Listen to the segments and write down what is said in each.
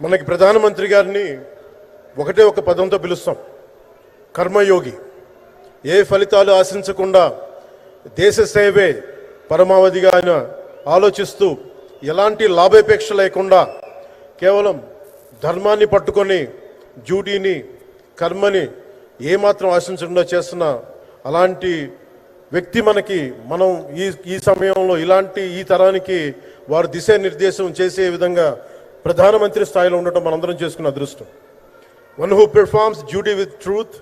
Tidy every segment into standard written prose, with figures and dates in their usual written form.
మనకి ప్రధానమంత్రి గారిని ఒకటే ఒక పదంతో పిలుస్తాం, కర్మయోగి. ఏ ఫలితాలు ఆశించకుండా దేశ సేవే పరమావధిగా ఆయన ఆలోచిస్తూ ఎలాంటి లాభాపేక్ష లేకుండా కేవలం ధర్మాన్ని పట్టుకొని డ్యూటీని కర్మని ఏమాత్రం ఆశించకుండా చేస్తున్న అలాంటి వ్యక్తి మనం ఈ సమయంలో ఈ తరానికి వారు దిశానిర్దేశం చేసే విధంగా ప్రధానమంత్రి స్థాయిలో ఉండటం మనందరం చేసుకున్న అదృష్టం. One who performs duty with truth,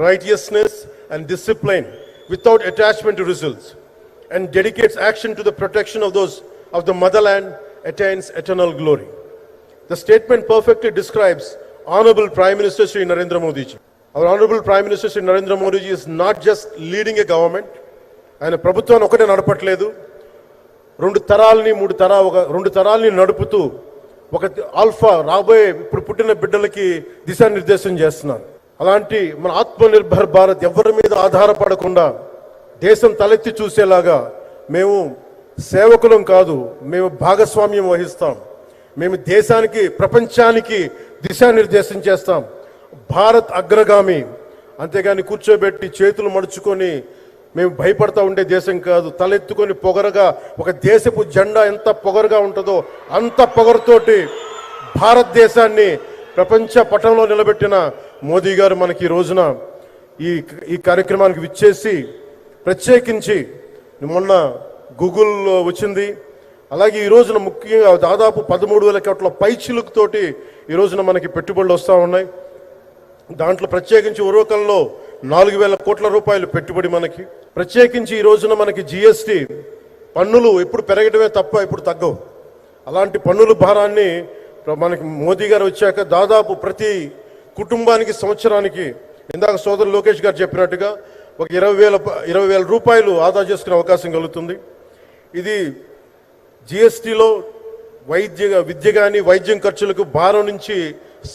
righteousness and discipline without attachment to results and dedicates action to the protection of those of the motherland attains eternal glory. The statement perfectly describes Honorable Prime Minister Shri Narendra Modi ji. Our Honorable Prime Minister Shri Narendra Modi ji is not just leading a government. ఆయన ప్రభుత్వాన్ని ఒకటే నడపట్లేదు, రెండు తరాలని నడుపుతూ ఒక alpha రాబోయే ఇప్పుడు పుట్టిన బిడ్డలకి దిశానిర్దేశం చేస్తున్నారు. అలాంటి మన ఆత్మనిర్భర్ భారత్ ఎవరి మీద ఆధారపడకుండా దేశం తలెత్తి చూసేలాగా మేము సేవకులం కాదు, మేము భాగస్వామ్యం వహిస్తాం. మేము దేశానికి ప్రపంచానికి దిశానిర్దేశం చేస్తాం. భారత్ అగ్రగామి, అంతేగాని కూర్చోబెట్టి చేతులు మడుచుకొని మేము భయపడతా ఉండే దేశం కాదు. తలెత్తుకొని పొగరగా ఒక దేశపు జెండా ఎంత పొగరుగా ఉంటుందో అంత పొగరుతోటి భారతదేశాన్ని ప్రపంచ పటంలో నిలబెట్టిన మోదీ గారు మనకి ఈ రోజున ఈ కార్యక్రమానికి విచ్చేసి, ప్రత్యేకించి మొన్న గూగుల్ వచ్చింది, అలాగే ఈ రోజున ముఖ్యంగా దాదాపు 13,000 కోట్ల పైచిలుకుతోటి ఈ రోజున మనకి పెట్టుబడులు వస్తూ ఉన్నాయి. దాంట్లో ప్రత్యేకించి ఉరవకంలో 4,000 కోట్ల రూపాయలు పెట్టుబడి మనకి. ప్రత్యేకించి ఈ రోజున మనకి జిఎస్టి పన్నులు ఎప్పుడు పెరగడమే తప్ప ఇప్పుడు తగ్గవు. అలాంటి పన్నుల భారాన్ని మనకి మోదీ గారు వచ్చాక దాదాపు ప్రతి కుటుంబానికి సంవత్సరానికి, ఇందాక సోదరు లోకేష్ గారు చెప్పినట్టుగా, ఒక 20,000 రూపాయలు ఆదా చేసుకునే అవకాశం కలుగుతుంది. ఇది జిఎస్టిలో విద్య కానీ వైద్యం ఖర్చులకు భారం నుంచి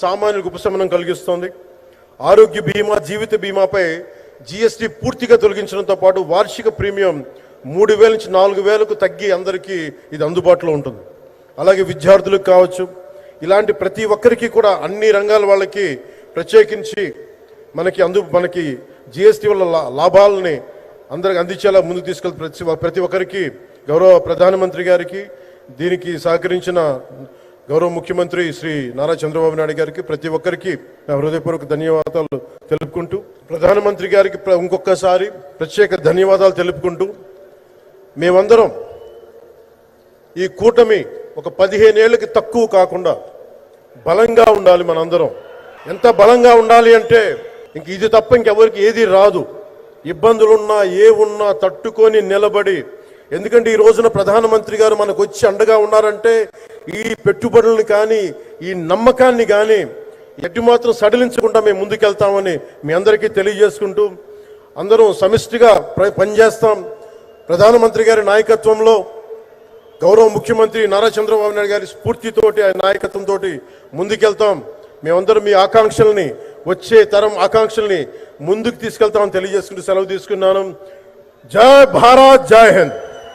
సామాన్యులకు ఉపశమనం కలిగిస్తుంది. ఆరోగ్య బీమా, జీవిత బీమాపై జిఎస్టి పూర్తిగా తొలగించడంతో పాటు వార్షిక ప్రీమియం 3,000 నుంచి 4,000కు తగ్గి అందరికీ ఇది అందుబాటులో ఉంటుంది. అలాగే విద్యార్థులకు కావచ్చు, ఇలాంటి ప్రతి ఒక్కరికి కూడా అన్ని రంగాల వాళ్ళకి ప్రత్యేకించి మనకి జిఎస్టి వల్ల లాభాలని అందరికి అందించేలా ముందుకు తీసుకెళ్తే ప్రతి ఒక్కరికి గౌరవ ప్రధానమంత్రి గారికి, దీనికి సహకరించిన గౌరవ ముఖ్యమంత్రి శ్రీ నారా చంద్రబాబు నాయుడు గారికి, ప్రతి ఒక్కరికి హృదయపూర్వక ధన్యవాదాలు తెలుపుకుంటూ, ప్రధానమంత్రి గారికి ఇంకొకసారి ప్రత్యేక ధన్యవాదాలు తెలుపుకుంటూ, మేమందరం ఈ కూటమి ఒక 15 ఏళ్ళకి తక్కువ కాకుండా బలంగా ఉండాలి. మనందరం ఎంత బలంగా ఉండాలి అంటే ఇంక ఇది తప్ప ఇంకెవరికి ఏది రాదు. ఇబ్బందులున్నా ఉన్నా తట్టుకొని నిలబడి, ఎందుకంటే ఈ రోజున ప్రధానమంత్రి గారు మనకు వచ్చి అండగా ఉన్నారంటే ఈ పెట్టుబడులను కానీ ఈ నమ్మకాన్ని కానీ ఎటు మాత్రం సడలించకుండా మేము ముందుకెళ్తామని మీ అందరికీ తెలియజేసుకుంటూ, అందరం సమిష్టిగా పనిచేస్తాం. ప్రధానమంత్రి గారి నాయకత్వంలో గౌరవ ముఖ్యమంత్రి నారా చంద్రబాబు నాయుడు గారి స్ఫూర్తితోటి, ఆయన నాయకత్వంతో ముందుకెళ్తాం. మేమందరం మీ ఆకాంక్షల్ని, వచ్చే తరం ఆకాంక్షల్ని ముందుకు తీసుకెళ్తామని తెలియజేసుకుంటూ సెలవు తీసుకున్నాను. జై భారత్, జై హింద్.